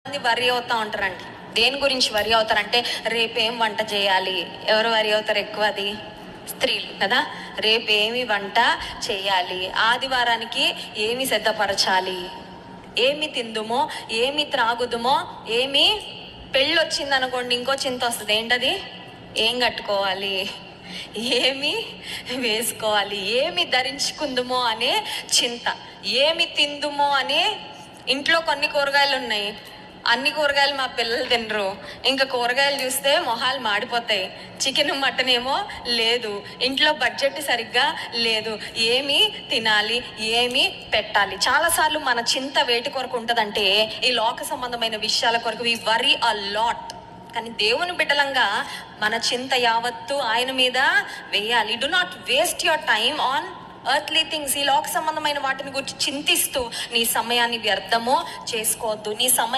మంది వరి అవుతా ఉంటారండి. దేని గురించి వరి అవుతారంటే రేపేం వంట చేయాలి. ఎవరు వరి అవుతారు ఎక్కువ? అది స్త్రీలు కదా. రేపేమి వంట చేయాలి, ఆదివారానికి ఏమి సిద్ధపరచాలి, ఏమి తిందుమో, ఏమి త్రాగుదుమో, ఏమి పెళ్ళొచ్చింది అనుకోండి ఇంకో చింత వస్తుంది. ఏంటది? ఏం కట్టుకోవాలి, ఏమి వేసుకోవాలి, ఏమి ధరించుకుందుమో అనే చింత, ఏమి తిందుమో అనే. ఇంట్లో కొన్ని కూరగాయలు ఉన్నాయి, అన్ని కూరగాయలు మా పిల్లలు తినరు. ఇంకా కూరగాయలు చూస్తే మొహాలు మాడిపోతాయి. చికెన్ మటన్ ఏమో లేదు, ఇంట్లో బడ్జెట్ సరిగ్గా లేదు, ఏమి తినాలి, ఏమి పెట్టాలి. చాలాసార్లు మన చింత వేటి కొరకు ఉంటుందంటే ఈ లోక సంబంధమైన విషయాల కొరకు. వి వరీ అ లాట్. కానీ దేవుని బిడ్డలంగా మన చింత యావత్తు ఆయన మీద వేయాలి. Do not waste your time on earthly things. ఈ లోక సంబంధమైన వాటిని గురించి చింతిస్తూ నీ సమయాన్ని వ్యర్థమో చేసుకోవద్దు. నీ సమయం